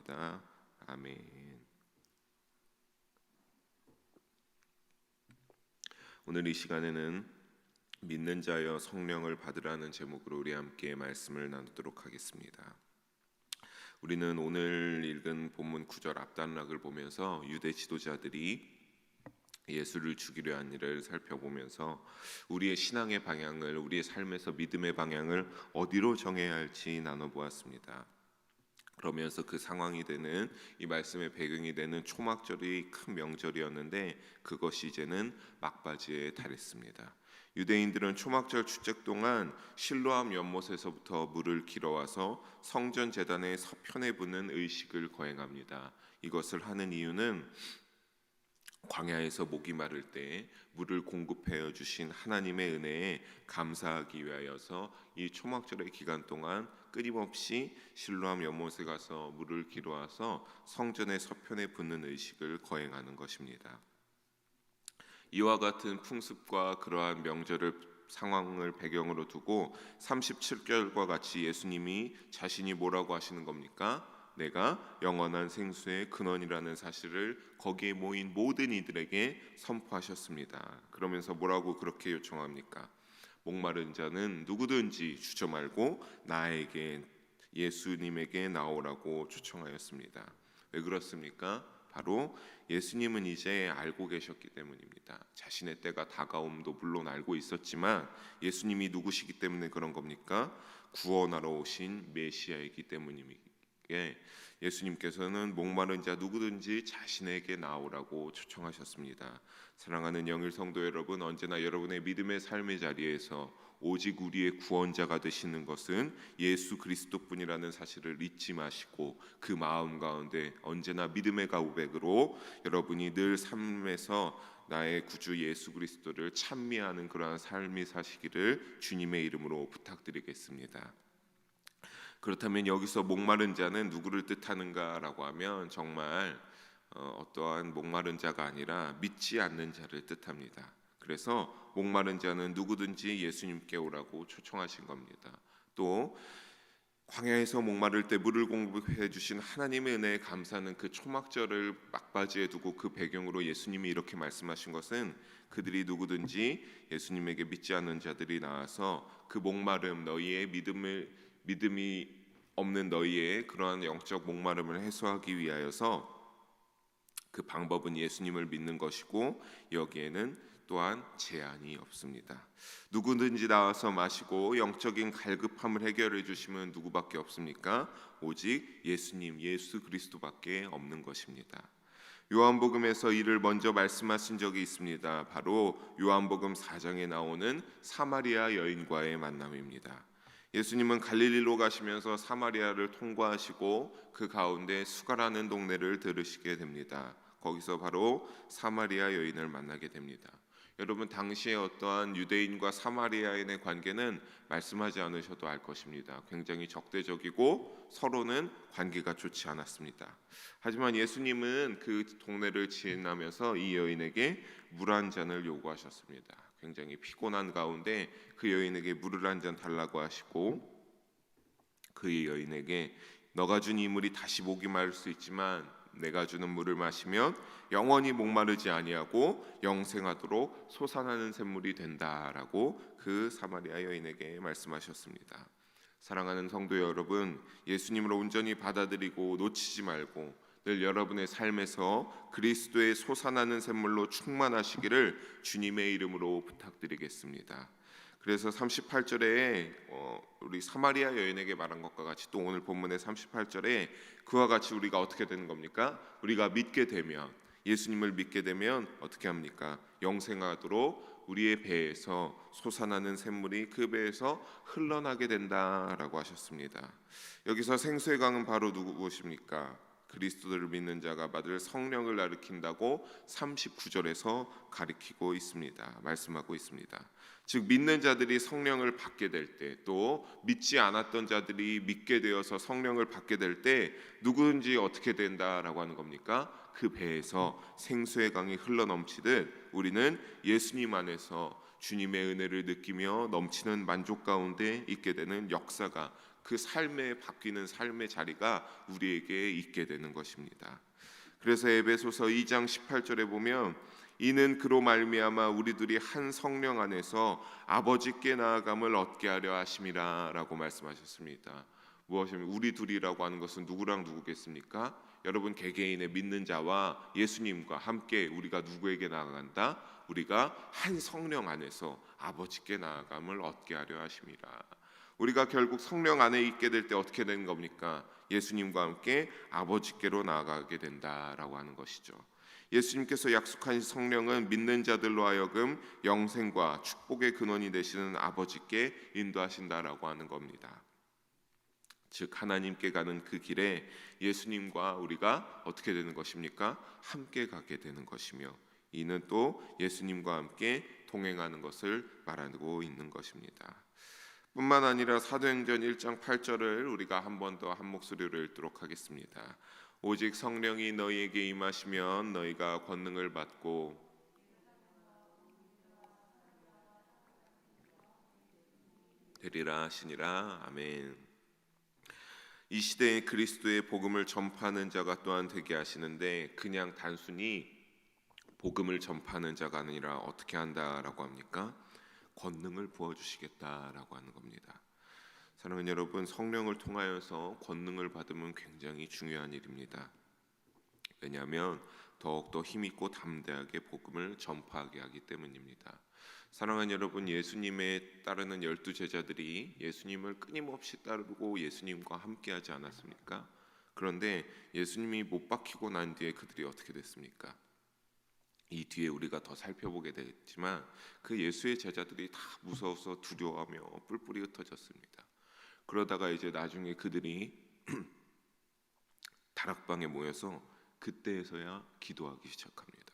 기도합니다. 아멘. 오늘 이 시간에는 믿는 자여 성령을 받으라는 제목으로 우리 함께 말씀을 나누도록 하겠습니다. 우리는 오늘 읽은 본문 9절 앞단락을 보면서 유대 지도자들이 예수를 죽이려 한 일을 살펴보면서 우리의 신앙의 방향을, 우리의 삶에서 믿음의 방향을 어디로 정해야 할지 나눠보았습니다. 그러면서 그 상황이 되는, 이 말씀의 배경이 되는 초막절이 큰 명절이었는데 그것이 이제는 막바지에 달했습니다. 유대인들은 초막절 축제 동안 실로암 연못에서부터 물을 길어와서 성전 제단의 서편에 붓는 의식을 거행합니다. 이것을 하는 이유는 광야에서 목이 마를 때 물을 공급해 주신 하나님의 은혜에 감사하기 위하여서 이 초막절의 기간 동안 끊임없이 실로암 연못에 가서 물을 길어와서 성전의 서편에 붓는 의식을 거행하는 것입니다. 이와 같은 풍습과 그러한 명절을 상황을 배경으로 두고 37절과 같이 예수님이 자신이 뭐라고 하시는 겁니까? 내가 영원한 생수의 근원이라는 사실을 거기에 모인 모든 이들에게 선포하셨습니다. 그러면서 뭐라고 그렇게 요청합니까? 목마른 자는 누구든지 주저 말고 나에게, 예수님에게 나오라고 초청하였습니다. 왜 그렇습니까? 바로 예수님은 이제 알고 계셨기 때문입니다. 자신의 때가 다가옴도 물론 알고 있었지만 예수님이 누구시기 때문에 그런 겁니까? 구원하러 오신 메시아이기 때문입니다. 예수님께서는 목마른 자 누구든지 자신에게 나오라고 초청하셨습니다. 사랑하는 영일 성도 여러분, 언제나 여러분의 믿음의 삶의 자리에서 오직 우리의 구원자가 되시는 것은 예수 그리스도뿐이라는 사실을 잊지 마시고 그 마음 가운데 언제나 믿음의 고백으로 여러분이 늘 삶에서 나의 구주 예수 그리스도를 찬미하는 그러한 삶이 사시기를 주님의 이름으로 부탁드리겠습니다. 그렇다면 여기서 목마른 자는 누구를 뜻하는가라고 하면 정말 어떠한 목마른 자가 아니라 믿지 않는 자를 뜻합니다. 그래서 목마른 자는 누구든지 예수님께 오라고 초청하신 겁니다. 또 광야에서 목마를 때 물을 공급해 주신 하나님의 은혜에 감사하는 그 초막절을 막바지에 두고 그 배경으로 예수님이 이렇게 말씀하신 것은 그들이 누구든지 예수님에게 믿지 않는 자들이 나와서 그 목마름, 너희의 믿음이 없는 너희의 그러한 영적 목마름을 해소하기 위하여서 그 방법은 예수님을 믿는 것이고 여기에는 또한 제한이 없습니다. 누구든지 나와서 마시고 영적인 갈급함을 해결해 주시면 누구밖에 없습니까? 오직 예수님, 예수 그리스도밖에 없는 것입니다. 요한복음에서 이를 먼저 말씀하신 적이 있습니다. 바로 요한복음 4장에 나오는 사마리아 여인과의 만남입니다. 예수님은 갈릴리로 가시면서 사마리아를 통과하시고 그 가운데 수가라는 동네를 들으시게 됩니다. 거기서 바로 사마리아 여인을 만나게 됩니다. 여러분, 당시에 어떠한 유대인과 사마리아인의 관계는 말씀하지 않으셔도 알 것입니다. 굉장히 적대적이고 서로는 관계가 좋지 않았습니다. 하지만 예수님은 그 동네를 지나면서 이 여인에게 물 한 잔을 요구하셨습니다. 굉장히 피곤한 가운데 그 여인에게 물을 한 잔 달라고 하시고 그 여인에게 너가 준 이 물이 다시 목이 마를 수 있지만 내가 주는 물을 마시면 영원히 목마르지 아니하고 영생하도록 솟아나는 샘물이 된다라고 그 사마리아 여인에게 말씀하셨습니다. 사랑하는 성도 여러분, 예수님을 온전히 받아들이고 놓치지 말고 늘 여러분의 삶에서 그리스도의 솟아나는 샘물로 충만하시기를 주님의 이름으로 부탁드리겠습니다. 그래서 38절에 우리 사마리아 여인에게 말한 것과 같이 또 오늘 본문의 38절에 그와 같이 우리가 어떻게 되는 겁니까? 우리가 믿게 되면, 예수님을 믿게 되면 어떻게 합니까? 영생하도록 우리의 배에서 솟아나는 샘물이 그 배에서 흘러나게 된다라고 하셨습니다. 여기서 생수의 강은 바로 누구십니까? 그리스도를 믿는 자가 받을 성령을 가리킨다고 39절에서 가리키고 있습니다. 말씀하고 있습니다. 즉 믿는 자들이 성령을 받게 될 때, 또 믿지 않았던 자들이 믿게 되어서 성령을 받게 될 때 누구든지 어떻게 된다라고 하는 겁니까? 그 배에서 생수의 강이 흘러넘치듯 우리는 예수님 안에서 주님의 은혜를 느끼며 넘치는 만족 가운데 있게 되는 역사가, 그 삶에 바뀌는 삶의 자리가 우리에게 있게 되는 것입니다. 그래서 에베소서 2장 18절에 보면 이는 그로 말미암아 우리들이 한 성령 안에서 아버지께 나아감을 얻게 하려 하심이라라고 말씀하셨습니다. 무엇이면 우리 둘이라고 하는 것은 누구랑 누구겠습니까? 여러분 개개인의 믿는 자와 예수님과 함께 우리가 누구에게 나아간다? 우리가 한 성령 안에서 아버지께 나아감을 얻게 하려 하심이라. 우리가 결국 성령 안에 있게 될 때 어떻게 되는 겁니까? 예수님과 함께 아버지께로 나아가게 된다라고 하는 것이죠. 예수님께서 약속한 성령은 믿는 자들로 하여금 영생과 축복의 근원이 되시는 아버지께 인도하신다라고 하는 겁니다. 즉 하나님께 가는 그 길에 예수님과 우리가 어떻게 되는 것입니까? 함께 가게 되는 것이며, 이는 또 예수님과 함께 동행하는 것을 말하고 있는 것입니다. 뿐만 아니라 사도행전 1장 8절을 우리가 한 번 더 한 목소리로 읽도록 하겠습니다. 오직 성령이 너희에게 임하시면 너희가 권능을 받고 되리라 하시니라. 아멘. 이 시대에 그리스도의 복음을 전파하는 자가 또한 되게 하시는데, 그냥 단순히 복음을 전파하는 자가 아니라 어떻게 한다라고 합니까? 권능을 부어주시겠다라고 하는 겁니다. 사랑하는 여러분, 성령을 통하여서 권능을 받으면 굉장히 중요한 일입니다. 왜냐하면 더욱더 힘있고 담대하게 복음을 전파하게 하기 때문입니다. 사랑하는 여러분, 예수님에 따르는 12 제자들이 예수님을 끊임없이 따르고 예수님과 함께하지 않았습니까? 그런데 예수님이 못 박히고 난 뒤에 그들이 어떻게 됐습니까? 이 뒤에 우리가 더 살펴보게 되겠지만 그 예수의 제자들이 다 무서워서 두려워하며 뿔뿔이 흩어졌습니다. 그러다가 이제 나중에 그들이 다락방에 모여서 그때에서야 기도하기 시작합니다.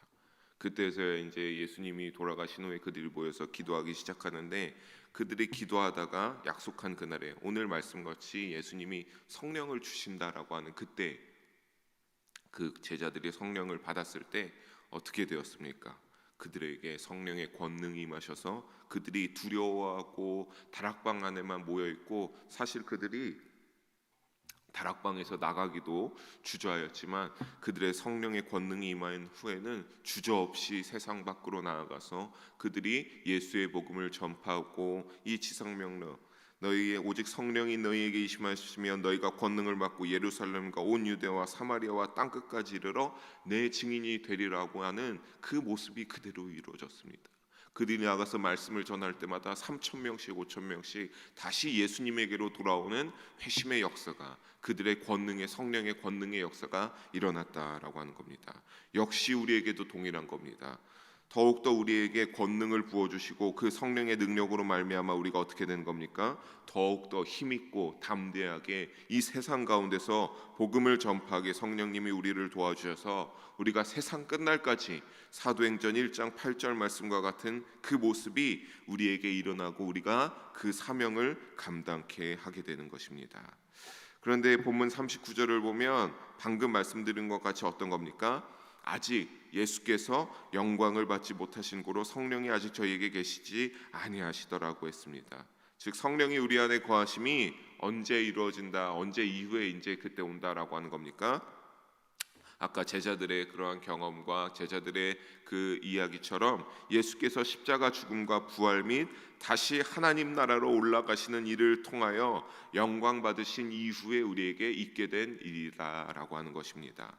그때에서야 이제 예수님이 돌아가신 후에 그들이 모여서 기도하기 시작하는데, 그들이 기도하다가 약속한 그날에 오늘 말씀같이 예수님이 성령을 주신다라고 하는 그때 그 제자들이 성령을 받았을 때 어떻게 되었습니까? 그들에게 성령의 권능이 임하셔서 그들이 두려워하고 다락방 안에만 모여있고, 사실 그들이 다락방에서 나가기도 주저하였지만 그들의 성령의 권능이 임한 후에는 주저없이 세상 밖으로 나아가서 그들이 예수의 복음을 전파하고, 이 지상명령 너희의 오직 성령이 너희에게 임하시면 너희가 권능을 받고 예루살렘과 온 유대와 사마리아와 땅끝까지 이르러 내 증인이 되리라고 하는 그 모습이 그대로 이루어졌습니다. 그들이 나가서 말씀을 전할 때마다 3,000명씩 5,000명씩 다시 예수님에게로 돌아오는 회심의 역사가, 그들의 권능의 성령의 권능의 역사가 일어났다라고 하는 겁니다. 역시 우리에게도 동일한 겁니다. 더욱더 우리에게 권능을 부어주시고 그 성령의 능력으로 말미암아 우리가 어떻게 되는 겁니까? 더욱더 힘있고 담대하게 이 세상 가운데서 복음을 전파하게 성령님이 우리를 도와주셔서 우리가 세상 끝날까지 사도행전 1장 8절 말씀과 같은 그 모습이 우리에게 일어나고 우리가 그 사명을 감당케 하게 되는 것입니다. 그런데 본문 39절을 보면 방금 말씀드린 것 같이 어떤 겁니까? 아직 예수께서 영광을 받지 못하신 고로 성령이 아직 저희에게 계시지 아니하시더라고 했습니다. 즉 성령이 우리 안에 거하심이 언제 이루어진다, 언제 이후에 이제 그때 온다라고 하는 겁니까? 아까 제자들의 그러한 경험과 제자들의 그 이야기처럼 예수께서 십자가 죽음과 부활 및 다시 하나님 나라로 올라가시는 일을 통하여 영광 받으신 이후에 우리에게 있게 된 일이라고 하는 것입니다.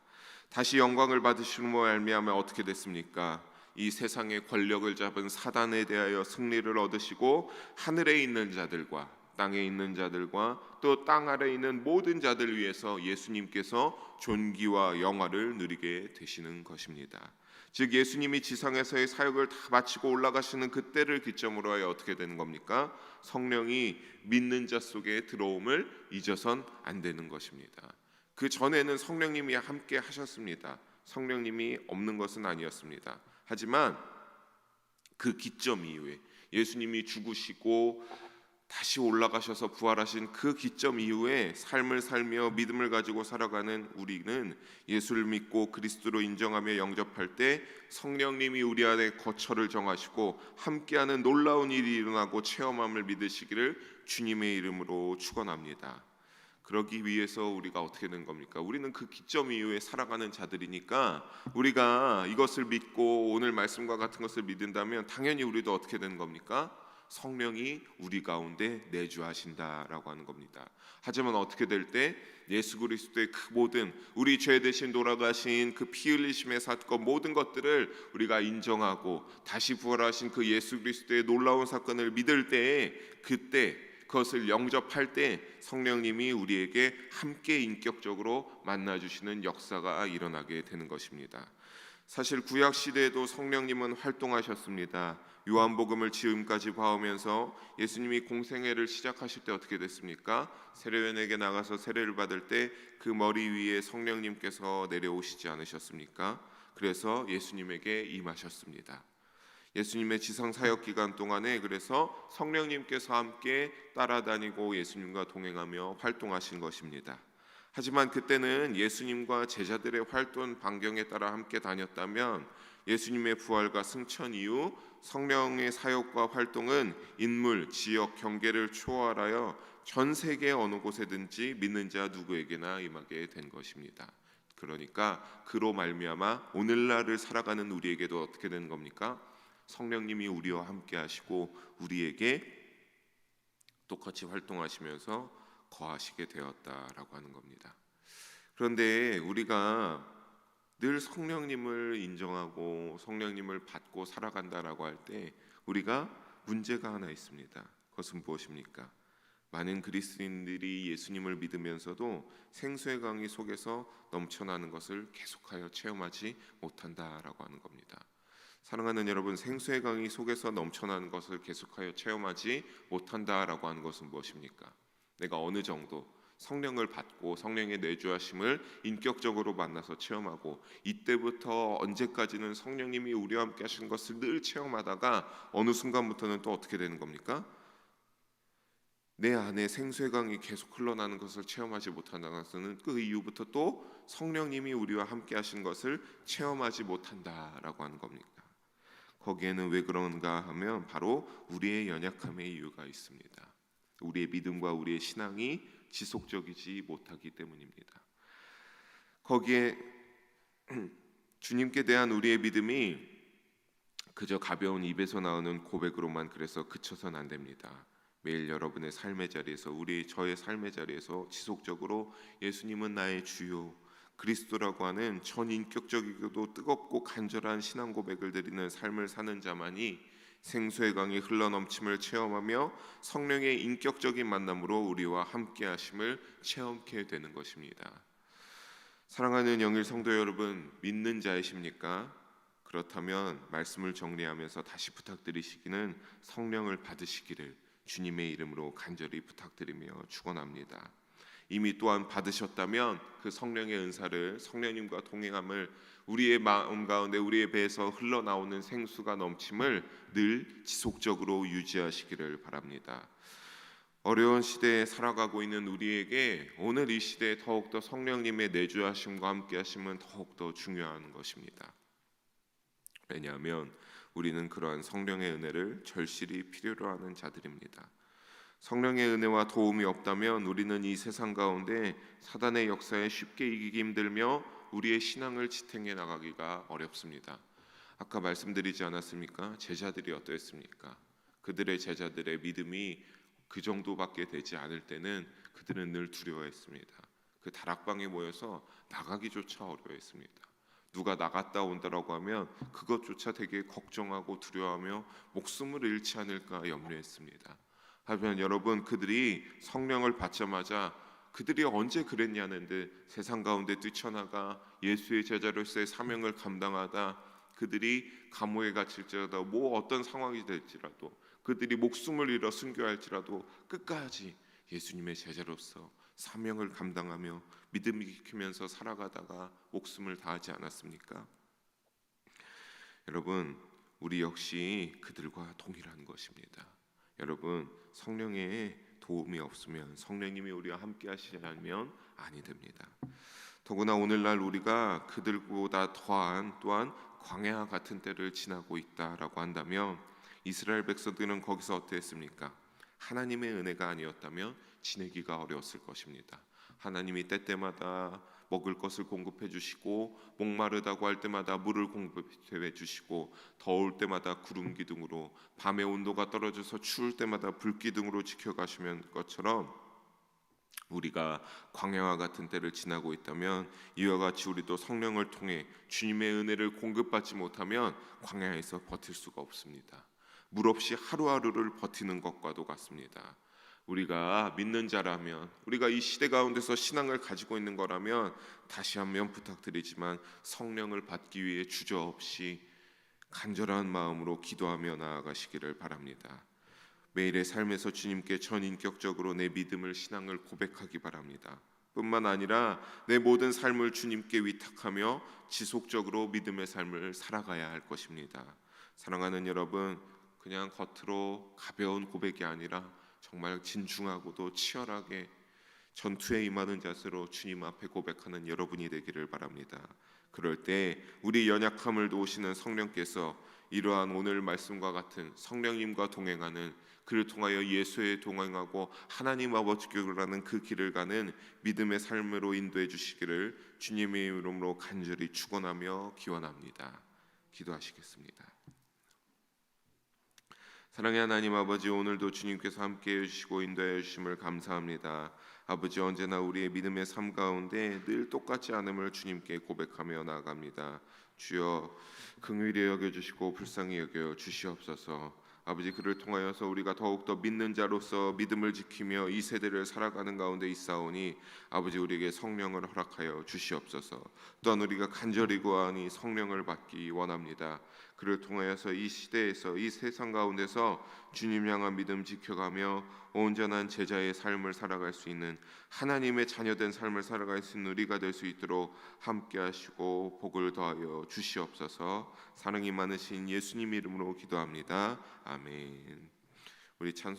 다시 영광을 받으심으로 말미암아 어떻게 됐습니까? 이 세상의 권력을 잡은 사단에 대하여 승리를 얻으시고 하늘에 있는 자들과 땅에 있는 자들과 또 땅 아래에 있는 모든 자들 위해서 예수님께서 존귀와 영화를 누리게 되시는 것입니다. 즉 예수님이 지상에서의 사역을 다 마치고 올라가시는 그때를 기점으로 하여 어떻게 되는 겁니까? 성령이 믿는 자 속에 들어옴을 잊어선 안 되는 것입니다. 그 전에는 성령님이 함께 하셨습니다. 성령님이 없는 것은 아니었습니다. 하지만 그 기점 이후에 예수님이 죽으시고 다시 올라가셔서 부활하신 그 기점 이후에 삶을 살며 믿음을 가지고 살아가는 우리는 예수를 믿고 그리스도로 인정하며 영접할 때 성령님이 우리 안에 거처를 정하시고 함께하는 놀라운 일이 일어나고 체험함을 믿으시기를 주님의 이름으로 축원합니다. 그러기 위해서 우리가 어떻게 된 겁니까? 우리는 그 기점 이후에 살아가는 자들이니까 우리가 이것을 믿고 오늘 말씀과 같은 것을 믿는다면 당연히 우리도 어떻게 되는 겁니까? 성령이 우리 가운데 내주하신다라고 하는 겁니다. 하지만 어떻게 될 때 예수 그리스도의 그 모든 우리 죄 대신 돌아가신 그 피 흘리심의 사건 모든 것들을 우리가 인정하고 다시 부활하신 그 예수 그리스도의 놀라운 사건을 믿을 때에 그때 그것을 영접할 때 성령님이 우리에게 함께 인격적으로 만나주시는 역사가 일어나게 되는 것입니다. 사실 구약 시대에도 성령님은 활동하셨습니다. 요한복음을 지금까지 봐오면서 예수님이 공생애를 시작하실 때 어떻게 됐습니까? 세례요한에게 나가서 세례를 받을 때 그 머리 위에 성령님께서 내려오시지 않으셨습니까? 그래서 예수님에게 임하셨습니다. 예수님의 지상 사역 기간 동안에 그래서 성령님께서 함께 따라다니고 예수님과 동행하며 활동하신 것입니다. 하지만 그때는 예수님과 제자들의 활동 반경에 따라 함께 다녔다면 예수님의 부활과 승천 이후 성령의 사역과 활동은 인물, 지역, 경계를 초월하여 전 세계 어느 곳에든지 믿는 자 누구에게나 임하게 된 것입니다. 그러니까 그로 말미암아 오늘날을 살아가는 우리에게도 어떻게 되는 겁니까? 성령님이 우리와 함께 하시고 우리에게 똑같이 활동하시면서 거하시게 되었다라고 하는 겁니다. 그런데 우리가 늘 성령님을 인정하고 성령님을 받고 살아간다라고 할 때 우리가 문제가 하나 있습니다. 그것은 무엇입니까? 많은 그리스도인들이 예수님을 믿으면서도 생수의 강이 속에서 넘쳐나는 것을 계속하여 체험하지 못한다라고 하는 겁니다. 사랑하는 여러분, 생수의 강이 속에서 넘쳐나는 것을 계속하여 체험하지 못한다라고 하는 것은 무엇입니까? 내가 어느 정도 성령을 받고 성령의 내주하심을 인격적으로 만나서 체험하고 이때부터 언제까지는 성령님이 우리와 함께 하신 것을 늘 체험하다가 어느 순간부터는 또 어떻게 되는 겁니까? 내 안에 생수의 강이 계속 흘러나는 것을 체험하지 못한다는 것은 그 이후부터 또 성령님이 우리와 함께 하신 것을 체험하지 못한다라고 하는 겁니다. 거기에는 왜 그런가 하면 바로 우리의 연약함의 이유가 있습니다. 우리의 믿음과 우리의 신앙이 지속적이지 못하기 때문입니다. 거기에 주님께 대한 우리의 믿음이 그저 가벼운 입에서 나오는 고백으로만 그래서 그쳐서는 안 됩니다. 매일 여러분의 삶의 자리에서 저의 삶의 자리에서 지속적으로 예수님은 나의 주요 그리스도라고 하는 전인격적이고도 뜨겁고 간절한 신앙 고백을 드리는 삶을 사는 자만이 생수의 강이 흘러넘침을 체험하며 성령의 인격적인 만남으로 우리와 함께 하심을 체험케 되는 것입니다. 사랑하는 영일 성도 여러분, 믿는 자이십니까? 그렇다면 말씀을 정리하면서 다시 부탁드리시기는 성령을 받으시기를 주님의 이름으로 간절히 부탁드리며 축원합니다. 이미 또한 받으셨다면 그 성령의 은사를 성령님과 동행함을 우리의 마음 가운데 우리의 배에서 흘러나오는 생수가 넘침을 늘 지속적으로 유지하시기를 바랍니다. 어려운 시대에 살아가고 있는 우리에게 오늘 이 시대에 더욱더 성령님의 내주하심과 함께하심은 더욱더 중요한 것입니다. 왜냐하면 우리는 그러한 성령의 은혜를 절실히 필요로 하는 자들입니다. 성령의 은혜와 도움이 없다면 우리는 이 세상 가운데 사단의 역사에 쉽게 이기기 힘들며 우리의 신앙을 지탱해 나가기가 어렵습니다. 아까 말씀드리지 않았습니까? 제자들이 어떠했습니까? 그들의 제자들의 믿음이 그 정도밖에 되지 않을 때는 그들은 늘 두려워했습니다. 그 다락방에 모여서 나가기조차 어려워했습니다. 누가 나갔다 온다라고 하면 그것조차 되게 걱정하고 두려워하며 목숨을 잃지 않을까 염려했습니다. 하지만 여러분, 그들이 성령을 받자마자 그들이 언제 그랬냐는데 세상 가운데 뛰쳐나가 예수의 제자로서의 사명을 감당하다 그들이 감옥에 갇힐지라도 어떤 상황이 될지라도 그들이 목숨을 잃어 순교할지라도 끝까지 예수님의 제자로서 사명을 감당하며 믿음을 지키면서 살아가다가 목숨을 다하지 않았습니까? 여러분, 우리 역시 그들과 동일한 것입니다. 여러분, 성령의 도움이 없으면, 성령님이 우리와 함께 하시지 않으면 아니 됩니다. 더구나 오늘날 우리가 그들보다 더한 또한 광야 같은 때를 지나고 있다라고 한다면, 이스라엘 백성들은 거기서 어땠습니까? 하나님의 은혜가 아니었다면 지내기가 어려웠을 것입니다. 하나님이 때때마다 먹을 것을 공급해 주시고, 목마르다고 할 때마다 물을 공급해 주시고, 더울 때마다 구름 기둥으로, 밤의 온도가 떨어져서 추울 때마다 불 기둥으로 지켜가시는 것처럼, 우리가 광야와 같은 때를 지나고 있다면 이와 같이 우리도 성령을 통해 주님의 은혜를 공급받지 못하면 광야에서 버틸 수가 없습니다. 물 없이 하루하루를 버티는 것과도 같습니다. 우리가 믿는 자라면, 우리가 이 시대 가운데서 신앙을 가지고 있는 거라면, 다시 한번 부탁드리지만 성령을 받기 위해 주저없이 간절한 마음으로 기도하며 나아가시기를 바랍니다. 매일의 삶에서 주님께 전인격적으로 내 믿음을, 신앙을 고백하기 바랍니다. 뿐만 아니라 내 모든 삶을 주님께 위탁하며 지속적으로 믿음의 삶을 살아가야 할 것입니다. 사랑하는 여러분, 그냥 겉으로 가벼운 고백이 아니라 정말 진중하고도 치열하게 전투에 임하는 자세로 주님 앞에 고백하는 여러분이 되기를 바랍니다. 그럴 때 우리 연약함을 도우시는 성령께서 이러한 오늘 말씀과 같은 성령님과 동행하는, 그를 통하여 예수에 동행하고 하나님 아버지께로 가는 그 길을 가는 믿음의 삶으로 인도해 주시기를 주님의 이름으로 간절히 축원하며 기원합니다. 기도하시겠습니다. 사랑의 하나님 아버지, 오늘도 주님께서 함께해 주시고 인도해 주심을 감사합니다. 아버지, 언제나 우리의 믿음의 삶 가운데 늘 똑같지 않음을 주님께 고백하며 나아갑니다. 주여, 긍휼히 여겨주시고 불쌍히 여겨 주시옵소서. 아버지, 그를 통하여서 우리가 더욱더 믿는 자로서 믿음을 지키며 이 세대를 살아가는 가운데 있사오니 아버지, 우리에게 성령을 허락하여 주시옵소서. 또한 우리가 간절히 구하니 성령을 받기 원합니다. 그를 통하여서 이 시대에서, 이 세상 가운데서 주님 향한 믿음 지켜가며 온전한 제자의 삶을 살아갈 수 있는, 하나님의 자녀된 삶을 살아갈 수 있는 우리가 될 수 있도록 함께 하시고 복을 더하여 주시옵소서. 사랑이 많으신 예수님 이름으로 기도합니다. 아멘. 우리 찬송